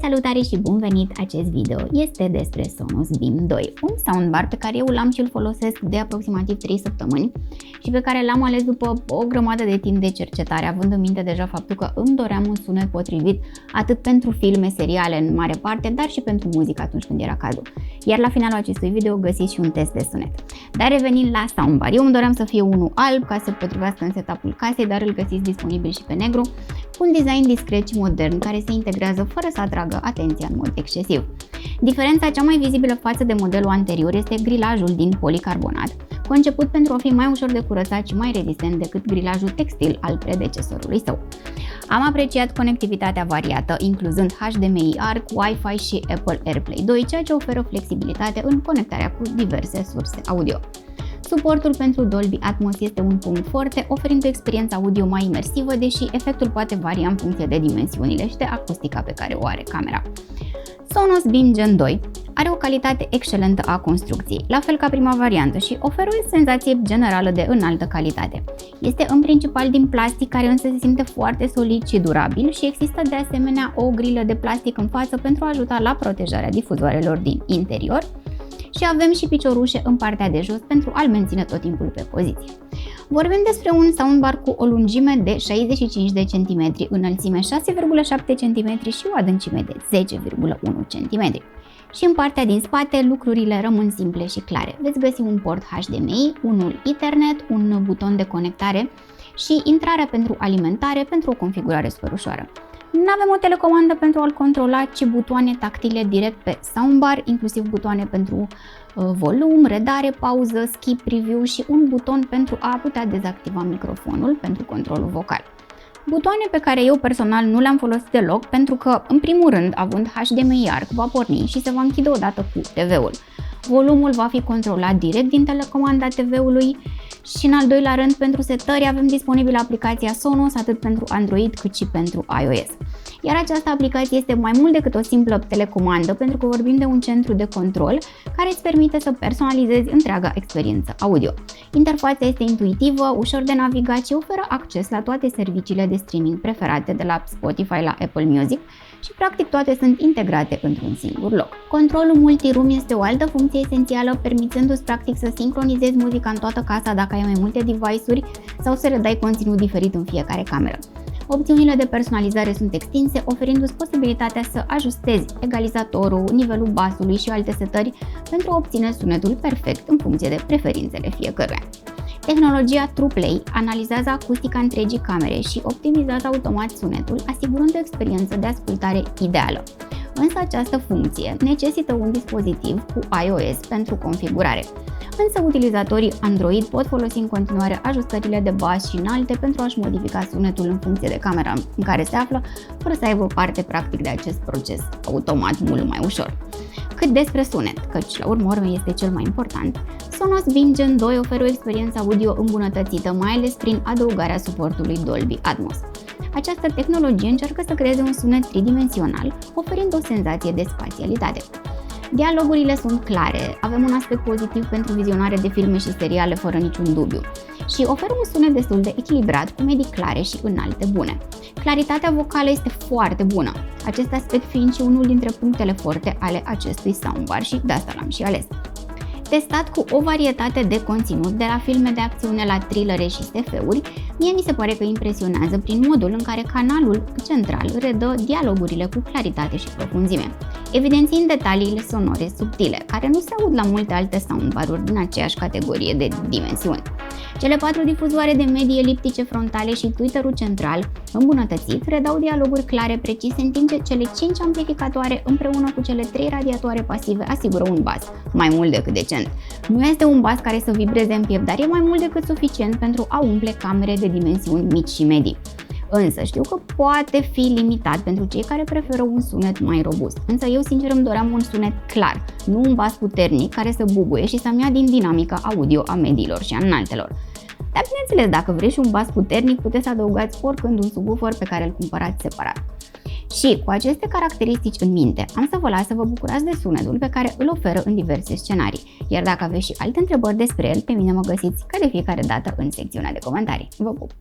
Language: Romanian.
Salutare și bun venit! Acest video este despre Sonos Beam 2, un soundbar pe care eu l-am și îl folosesc de aproximativ 3 săptămâni și pe care l-am ales după o grămadă de timp de cercetare, având în minte deja faptul că îmi doream un sunet potrivit atât pentru filme, seriale în mare parte, dar și pentru muzică atunci când era cazul. Iar la finalul acestui video găsiți și un test de sunet. Dar revenind la soundbar, eu îmi doream să fie unul alb ca să potrivească în setup-ul casei, dar îl găsiți disponibil și pe negru, cu un design discret și modern care se integrează fără să atragă atenția în mod excesiv. Diferența cea mai vizibilă față de modelul anterior este grilajul din policarbonat, conceput pentru a fi mai ușor de curățat și mai rezistent decât grilajul textil al predecesorului său. Am apreciat conectivitatea variată, incluzând HDMI ARC, Wi-Fi și Apple AirPlay 2, ceea ce oferă flexibilitate în conectarea cu diverse surse audio. Suportul pentru Dolby Atmos este un punct forte, oferind o experiență audio mai imersivă, deși efectul poate varia în funcție de dimensiunile și de acustica pe care o are camera. Sonos Beam Gen 2 are o calitate excelentă a construcției, la fel ca prima variantă, și oferă o senzație generală de înaltă calitate. Este în principal din plastic, care însă se simte foarte solid și durabil, și există de asemenea o grilă de plastic în față pentru a ajuta la protejarea difuzoarelor din interior. Și avem și piciorușe în partea de jos pentru a-l menține tot timpul pe poziție. Vorbim despre un soundbar cu o lungime de 65 de cm, înălțime 6,7 cm și o adâncime de 10,1 cm. Și în partea din spate lucrurile rămân simple și clare. Veți găsi un port HDMI, unul Ethernet, un buton de conectare și intrarea pentru alimentare pentru o configurare super ușoară. Nu avem o telecomandă pentru a-l controla, ci butoane tactile direct pe soundbar, inclusiv butoane pentru volum, redare, pauză, skip, preview și un buton pentru a putea dezactiva microfonul pentru controlul vocal. Butoane pe care eu personal nu le-am folosit deloc, pentru că, în primul rând, având HDMI ARC, va porni și se va închide odată cu TV-ul. Volumul va fi controlat direct din telecomanda TV-ului și, în al doilea rând, pentru setări avem disponibilă aplicația Sonos atât pentru Android cât și pentru iOS. Iar această aplicație este mai mult decât o simplă telecomandă, pentru că vorbim de un centru de control care îți permite să personalizezi întreaga experiență audio. Interfața este intuitivă, ușor de navigat și oferă acces la toate serviciile de streaming preferate, de la Spotify la Apple Music, și practic toate sunt integrate într-un singur loc. Controlul multiroom este o altă funcție esențială, permițându-ți practic să sincronizezi muzica în toată casa dacă ai mai multe device-uri sau să redai conținut diferit în fiecare cameră. Opțiunile de personalizare sunt extinse, oferindu-ți posibilitatea să ajustezi egalizatorul, nivelul basului și alte setări pentru a obține sunetul perfect în funcție de preferințele fiecăruia. Tehnologia TruePlay analizează acustica întregii camere și optimizează automat sunetul, asigurând o experiență de ascultare ideală. Însă această funcție necesită un dispozitiv cu iOS pentru configurare. Însă utilizatorii Android pot folosi în continuare ajustările de bas și înalte pentru a-și modifica sunetul în funcție de camera în care se află, fără să aibă parte practic de acest proces automat mult mai ușor. Cât despre sunet, căci la urmă este cel mai important, Sonos Beam Gen 2 oferă o experiență audio îmbunătățită, mai ales prin adăugarea suportului Dolby Atmos. Această tehnologie încearcă să creeze un sunet tridimensional, oferind o senzație de spațialitate. Dialogurile sunt clare, avem un aspect pozitiv pentru vizionare de filme și seriale fără niciun dubiu și oferă un sunet destul de echilibrat, cu medii clare și înalte bune. Claritatea vocală este foarte bună, acest aspect fiind și unul dintre punctele forte ale acestui soundbar și de asta l-am și ales. Testat cu o varietate de conținut, de la filme de acțiune la thrillere și SF-uri, mie mi se pare că impresionează prin modul în care canalul central redă dialogurile cu claritate și profunzime, evidențiind detaliile sonore subtile, care nu se aud la multe alte soundbar-uri din aceeași categorie de dimensiuni. Cele 4 difuzoare de medii eliptice frontale și tweeterul central, îmbunătățit, redau dialoguri clare, precise, în timp ce cele 5 amplificatoare împreună cu cele 3 radiatoare pasive asigură un bas mai mult decât decent. Nu este un bas care să vibreze în piept, dar e mai mult decât suficient pentru a umple camere de dimensiuni mici și medii. Însă știu că poate fi limitat pentru cei care preferă un sunet mai robust. Însă eu sincer îmi doream un sunet clar, nu un bas puternic care să bubuie și să-mi ia din dinamica audio a mediilor și a înaltelor. Dar bineînțeles, dacă vrei și un bas puternic, puteți să adăugați oricând un subwoofer pe care îl cumpărați separat. Și cu aceste caracteristici în minte, am să vă las să vă bucurați de sunetul pe care îl oferă în diverse scenarii. Iar dacă aveți și alte întrebări despre el, pe mine mă găsiți ca de fiecare dată în secțiunea de comentarii. Vă pup!